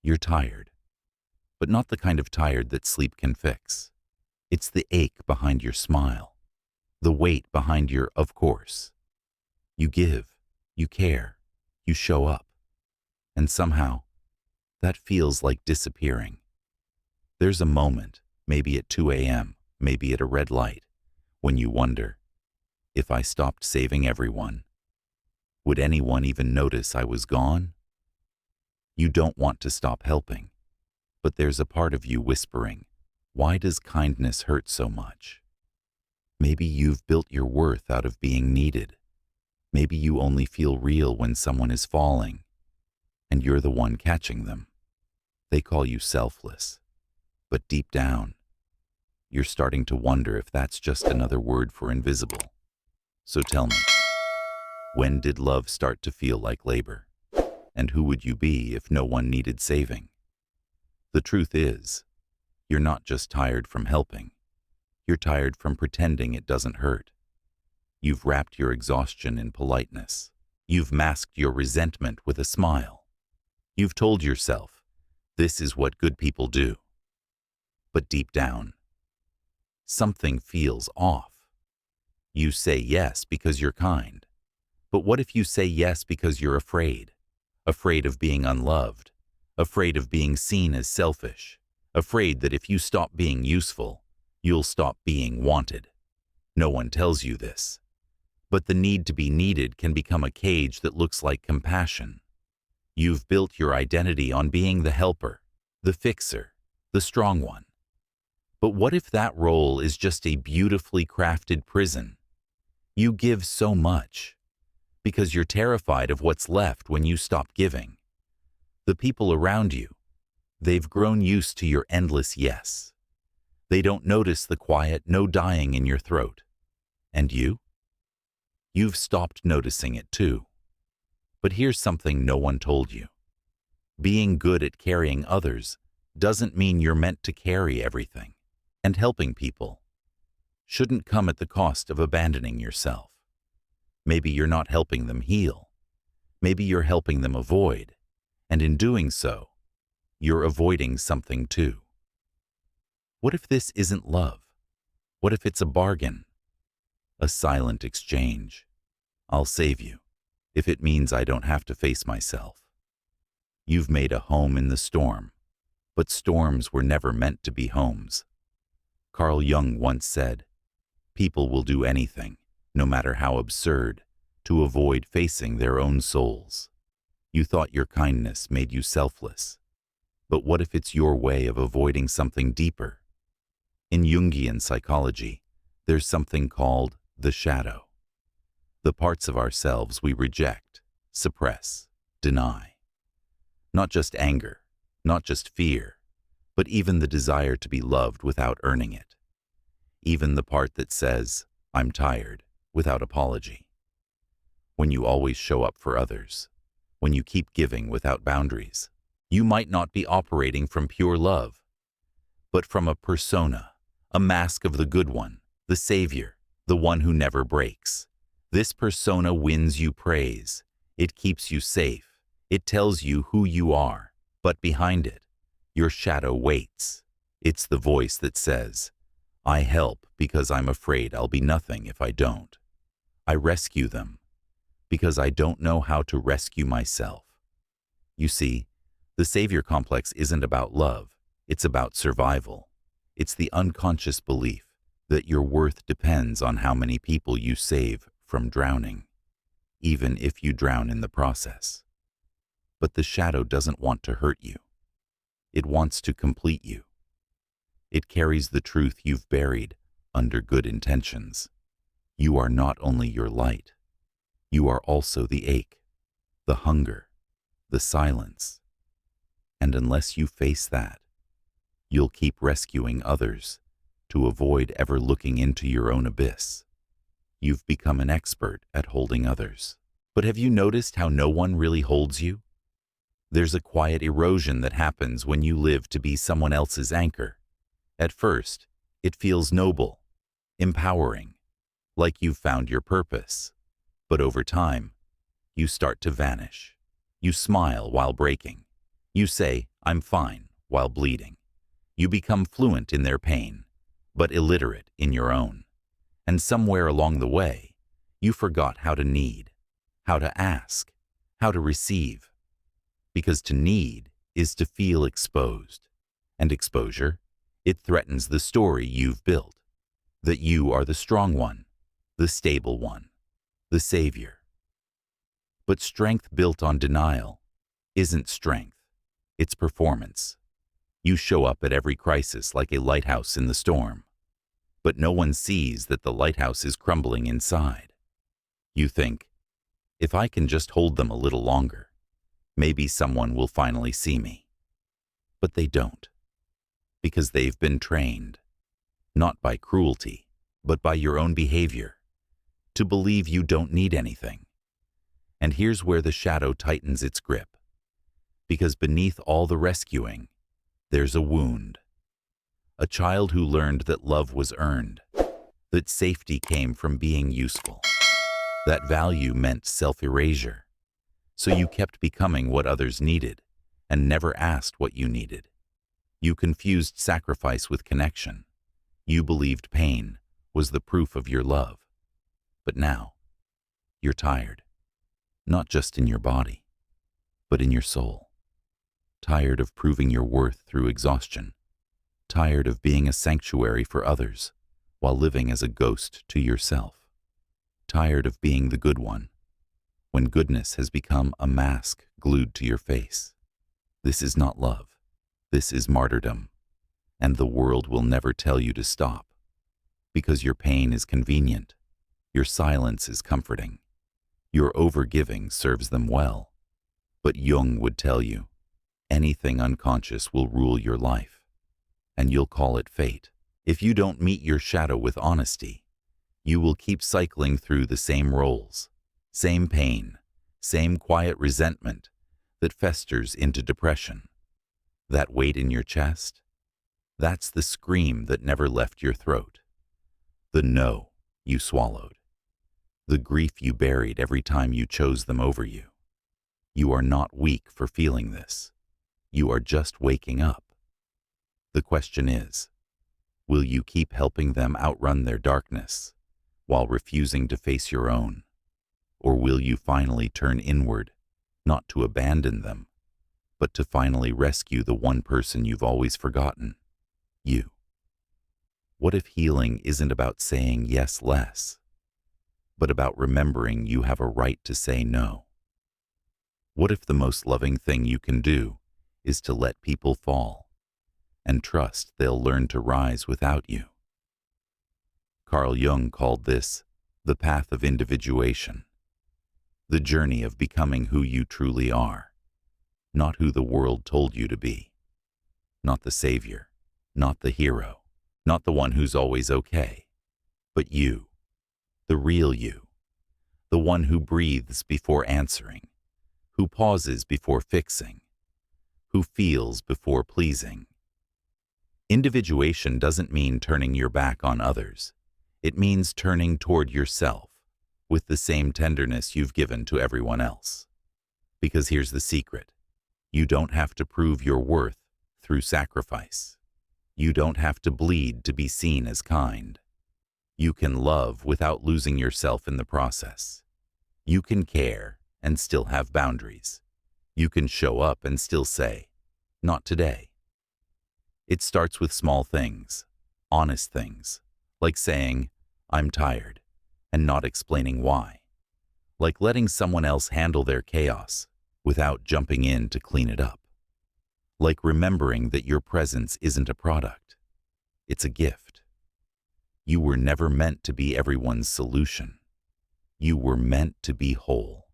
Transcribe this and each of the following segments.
You're tired, but not the kind of tired that sleep can fix. It's the ache behind your smile, the weight behind your of course. You give, you care, you show up, and somehow that feels like disappearing. There's a moment, maybe at 2 a.m., maybe at a red light, when you wonder, if I stopped saving everyone, would anyone even notice I was gone? You don't want to stop helping, but there's a part of you whispering, why does kindness hurt so much? Maybe you've built your worth out of being needed. Maybe you only feel real when someone is falling, and you're the one catching them. They call you selfless, but deep down, you're starting to wonder if that's just another word for invisible. So tell me, when did love start to feel like labor? And who would you be if no one needed saving? The truth is, you're not just tired from helping. You're tired from pretending it doesn't hurt. You've wrapped your exhaustion in politeness. You've masked your resentment with a smile. You've told yourself, this is what good people do. But deep down, something feels off. You say yes because you're kind. But what if you say yes because you're afraid? Afraid of being unloved, afraid of being seen as selfish, afraid that if you stop being useful, you'll stop being wanted. No one tells you this. But the need to be needed can become a cage that looks like compassion. You've built your identity on being the helper, the fixer, the strong one. But what if that role is just a beautifully crafted prison? You give so much because you're terrified of what's left when you stop giving. The people around you, they've grown used to your endless yes. They don't notice the quiet no dying in your throat. And you? You've stopped noticing it too. But here's something no one told you. Being good at carrying others doesn't mean you're meant to carry everything. And helping people shouldn't come at the cost of abandoning yourself. Maybe you're not helping them heal. Maybe you're helping them avoid. And in doing so, you're avoiding something too. What if this isn't love? What if it's a bargain? A silent exchange. I'll save you, if it means I don't have to face myself. You've made a home in the storm, but storms were never meant to be homes. Carl Jung once said, people will do anything, no matter how absurd, to avoid facing their own souls. You thought your kindness made you selfless. But what if it's your way of avoiding something deeper? In Jungian psychology, there's something called the shadow. The parts of ourselves we reject, suppress, deny. Not just anger, not just fear, but even the desire to be loved without earning it. Even the part that says, I'm tired, without apology. When you always show up for others, when you keep giving without boundaries, you might not be operating from pure love, but from a persona, a mask of the good one, the savior, the one who never breaks. This persona wins you praise. It keeps you safe. It tells you who you are, but behind it, your shadow waits. It's the voice that says, I help because I'm afraid I'll be nothing if I don't. I rescue them because I don't know how to rescue myself. You see, the savior complex isn't about love, it's about survival. It's the unconscious belief that your worth depends on how many people you save from drowning, even if you drown in the process. But the shadow doesn't want to hurt you. It wants to complete you. It carries the truth you've buried under good intentions. You are not only your light, you are also the ache, the hunger, the silence. And unless you face that, you'll keep rescuing others to avoid ever looking into your own abyss. You've become an expert at holding others. But have you noticed how no one really holds you? There's a quiet erosion that happens when you live to be someone else's anchor. At first, it feels noble, empowering, like you've found your purpose. But over time, you start to vanish. You smile while breaking. You say, I'm fine, while bleeding. You become fluent in their pain, but illiterate in your own. And somewhere along the way, you forgot how to need, how to ask, how to receive. Because to need is to feel exposed. And exposure, it threatens the story you've built. That you are the strong one, the stable one, the savior. But strength built on denial isn't strength, it's performance. You show up at every crisis like a lighthouse in the storm. But no one sees that the lighthouse is crumbling inside. You think, if I can just hold them a little longer, maybe someone will finally see me. But they don't. Because they've been trained, not by cruelty, but by your own behavior, to believe you don't need anything. And here's where the shadow tightens its grip. Because beneath all the rescuing, there's a wound. A child who learned that love was earned, that safety came from being useful, that value meant self-erasure. So you kept becoming what others needed and never asked what you needed. You confused sacrifice with connection. You believed pain was the proof of your love. But now, you're tired. Not just in your body, but in your soul. Tired of proving your worth through exhaustion. Tired of being a sanctuary for others while living as a ghost to yourself. Tired of being the good one when goodness has become a mask glued to your face. This is not love. This is martyrdom. And the world will never tell you to stop. Because your pain is convenient. Your silence is comforting. Your overgiving serves them well. But Jung would tell you, anything unconscious will rule your life. And you'll call it fate. If you don't meet your shadow with honesty, you will keep cycling through the same roles, same pain, same quiet resentment that festers into depression. That weight in your chest, that's the scream that never left your throat. The no you swallowed. The grief you buried every time you chose them over you. You are not weak for feeling this. You are just waking up. The question is, will you keep helping them outrun their darkness while refusing to face your own? Or will you finally turn inward, not to abandon them, but to finally rescue the one person you've always forgotten, you? What if healing isn't about saying yes less, but about remembering you have a right to say no? What if the most loving thing you can do is to let people fall and trust they'll learn to rise without you? Carl Jung called this the path of individuation, the journey of becoming who you truly are, not who the world told you to be, not the savior, not the hero, not the one who's always okay, but you, the real you, the one who breathes before answering, who pauses before fixing, who feels before pleasing. Individuation doesn't mean turning your back on others. It means turning toward yourself with the same tenderness you've given to everyone else. Because here's the secret. You don't have to prove your worth through sacrifice. You don't have to bleed to be seen as kind. You can love without losing yourself in the process. You can care and still have boundaries. You can show up and still say, not today. It starts with small things, honest things, like saying, I'm tired, and not explaining why. Like letting someone else handle their chaos without jumping in to clean it up. Like remembering that your presence isn't a product, it's a gift. You were never meant to be everyone's solution. You were meant to be whole.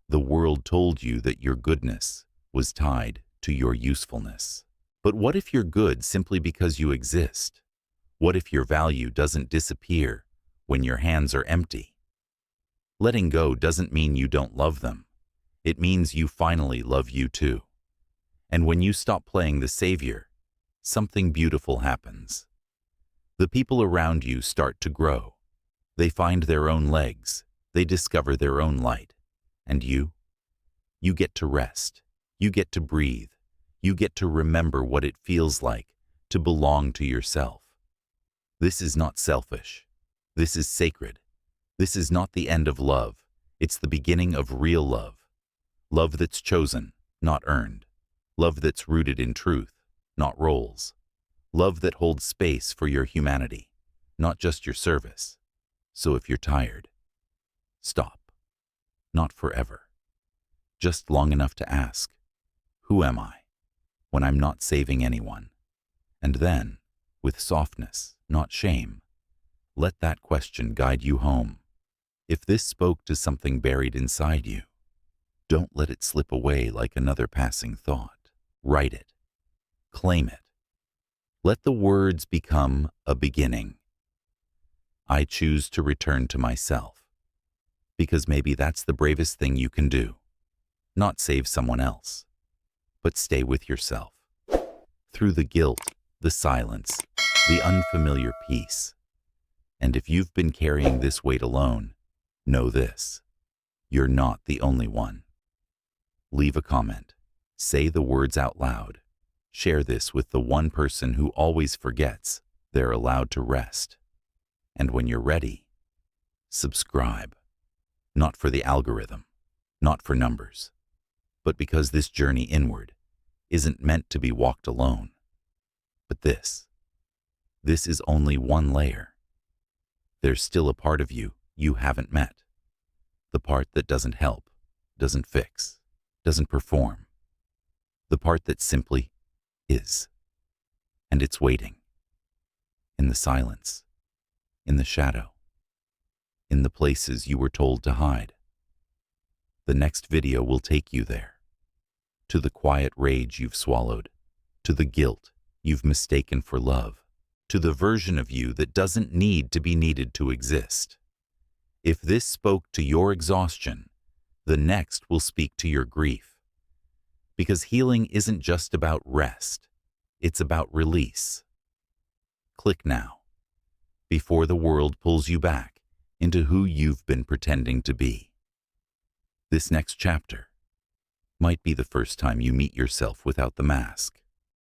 The world told you that your goodness was tied to your usefulness. But what if you're good simply because you exist? What if your value doesn't disappear when your hands are empty? Letting go doesn't mean you don't love them. It means you finally love you too. And when you stop playing the savior, something beautiful happens. The people around you start to grow. They find their own legs. They discover their own light. And you? You get to rest. You get to breathe. You get to remember what it feels like to belong to yourself. This is not selfish. This is sacred. This is not the end of love. It's the beginning of real love. Love that's chosen, not earned. Love that's rooted in truth, not roles. Love that holds space for your humanity, not just your service. So if you're tired, stop. Not forever. Just long enough to ask, who am I when I'm not saving anyone? And then, with softness, not shame, let that question guide you home. If this spoke to something buried inside you, don't let it slip away like another passing thought. Write it. Claim it. Let the words become a beginning. I choose to return to myself, because maybe that's the bravest thing you can do. Not save someone else, but stay with yourself. Through the guilt, the silence, the unfamiliar peace. And if you've been carrying this weight alone, know this: you're not the only one. Leave a comment. Say the words out loud. Share this with the one person who always forgets they're allowed to rest. And when you're ready, subscribe. Not for the algorithm, not for numbers, but because this journey inward isn't meant to be walked alone. But this is only one layer. There's still a part of you haven't met. The part that doesn't help, doesn't fix, doesn't perform. The part that simply is. And it's waiting. In the silence. In the shadow. In the places you were told to hide. The next video will take you there. To the quiet rage you've swallowed. To the guilt you've mistaken for love. To the version of you that doesn't need to be needed to exist. If this spoke to your exhaustion, the next will speak to your grief. Because healing isn't just about rest, it's about release. Click now, before the world pulls you back into who you've been pretending to be. This next chapter might be the first time you meet yourself without the mask.